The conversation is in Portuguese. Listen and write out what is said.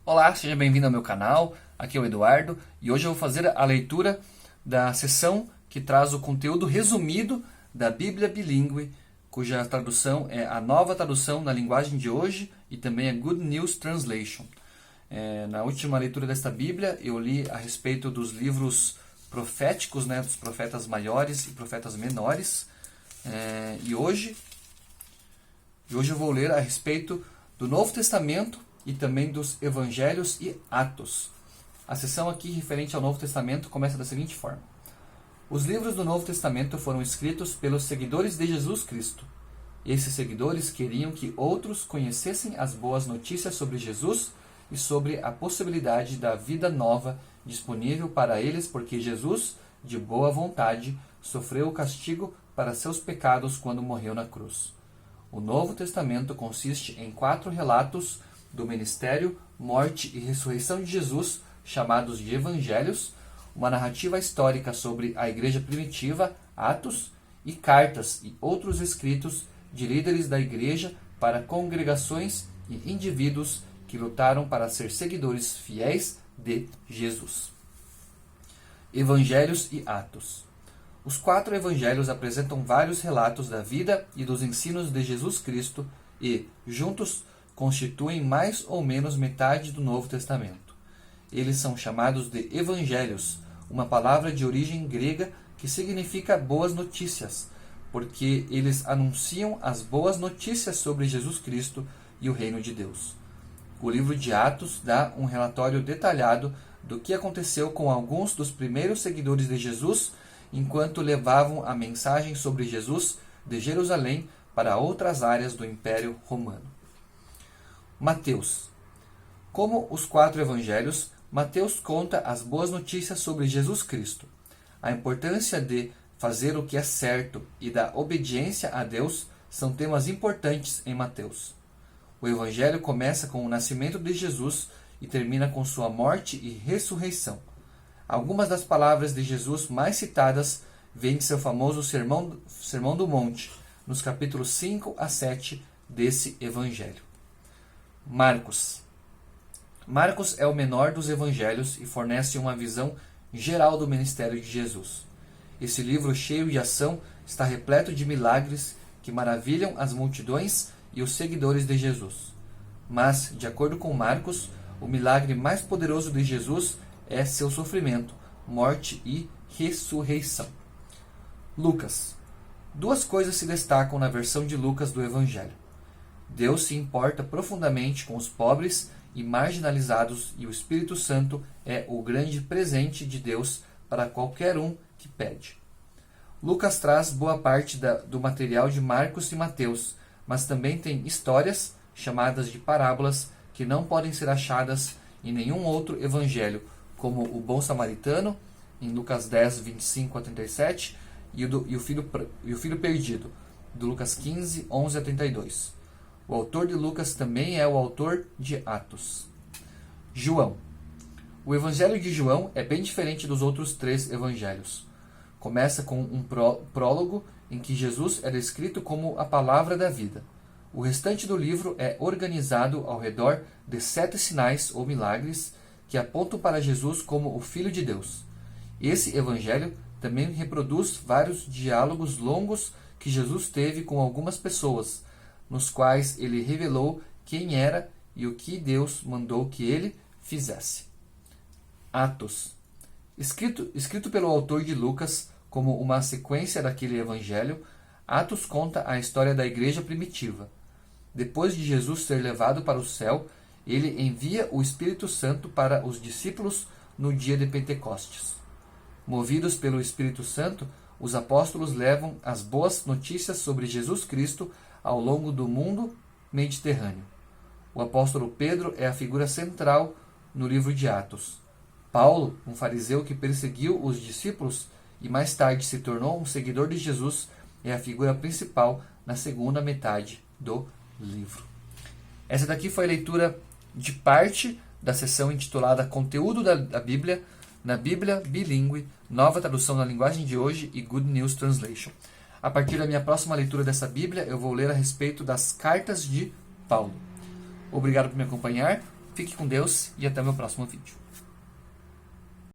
Olá, seja bem-vindo ao meu canal, aqui é o Eduardo e hoje eu vou fazer a leitura da seção que traz o conteúdo resumido da Bíblia Bilíngue, cuja tradução é a Nova Tradução na Linguagem de Hoje e também a Good News Translation. Na última leitura desta Bíblia eu li a respeito dos livros proféticos, dos profetas maiores e profetas menores, e hoje eu vou ler a respeito do Novo Testamento e também dos Evangelhos e Atos. A seção aqui referente ao Novo Testamento começa da seguinte forma: os livros do Novo Testamento foram escritos pelos seguidores de Jesus Cristo. Esses seguidores queriam que outros conhecessem as boas notícias sobre Jesus e sobre a possibilidade da vida nova disponível para eles, porque Jesus, de boa vontade, sofreu o castigo para seus pecados quando morreu na cruz. O Novo Testamento consiste em 4 relatos do ministério, morte e ressurreição de Jesus, chamados de Evangelhos, uma narrativa histórica sobre a igreja primitiva, Atos, e cartas e outros escritos de líderes da igreja para congregações e indivíduos que lutaram para ser seguidores fiéis de Jesus. Evangelhos e Atos. Os 4 evangelhos apresentam vários relatos da vida e dos ensinos de Jesus Cristo e, juntos, constituem mais ou menos metade do Novo Testamento. Eles são chamados de evangelhos, uma palavra de origem grega que significa boas notícias, porque eles anunciam as boas notícias sobre Jesus Cristo e o reino de Deus. O livro de Atos dá um relatório detalhado do que aconteceu com alguns dos primeiros seguidores de Jesus enquanto levavam a mensagem sobre Jesus de Jerusalém para outras áreas do Império Romano. Mateus. Como os 4 evangelhos, Mateus conta as boas notícias sobre Jesus Cristo. A importância de fazer o que é certo e da obediência a Deus são temas importantes em Mateus. O evangelho começa com o nascimento de Jesus e termina com sua morte e ressurreição. Algumas das palavras de Jesus mais citadas vêm de seu famoso Sermão do Monte, nos capítulos 5 a 7 desse evangelho. Marcos. Marcos é o menor dos evangelhos e fornece uma visão geral do ministério de Jesus. Esse livro cheio de ação está repleto de milagres que maravilham as multidões e os seguidores de Jesus. Mas, de acordo com Marcos, o milagre mais poderoso de Jesus é seu sofrimento, morte e ressurreição. Lucas. 2 coisas se destacam na versão de Lucas do Evangelho. Deus se importa profundamente com os pobres e marginalizados e o Espírito Santo é o grande presente de Deus para qualquer um que pede. Lucas traz boa parte do material de Marcos e Mateus, mas também tem histórias, chamadas de parábolas, que não podem ser achadas em nenhum outro evangelho, como o bom samaritano, em Lucas 10, 25 a 37, e o filho perdido, do Lucas 15, 11 a 32. O autor de Lucas também é o autor de Atos. João. O evangelho de João é bem diferente dos outros 3 evangelhos. Começa com um prólogo em que Jesus é descrito como a palavra da vida. O restante do livro é organizado ao redor de 7 sinais ou milagres que apontam para Jesus como o Filho de Deus. Esse evangelho também reproduz vários diálogos longos que Jesus teve com algumas pessoas, nos quais ele revelou quem era e o que Deus mandou que ele fizesse. Atos. Escrito pelo autor de Lucas como uma sequência daquele evangelho, Atos conta a história da igreja primitiva. Depois de Jesus ser levado para o céu, ele envia o Espírito Santo para os discípulos no dia de Pentecostes. Movidos pelo Espírito Santo, os apóstolos levam as boas notícias sobre Jesus Cristo ao longo do mundo mediterrâneo. O apóstolo Pedro é a figura central no livro de Atos. Paulo, um fariseu que perseguiu os discípulos e mais tarde se tornou um seguidor de Jesus, é a figura principal na segunda metade do livro. Essa daqui foi a leitura de parte da seção intitulada Conteúdo da Bíblia, na Bíblia Bilíngue, Nova Tradução na Linguagem de Hoje e Good News Translation. A partir da minha próxima leitura dessa Bíblia, eu vou ler a respeito das cartas de Paulo. Obrigado por me acompanhar. Fique com Deus e até o meu próximo vídeo.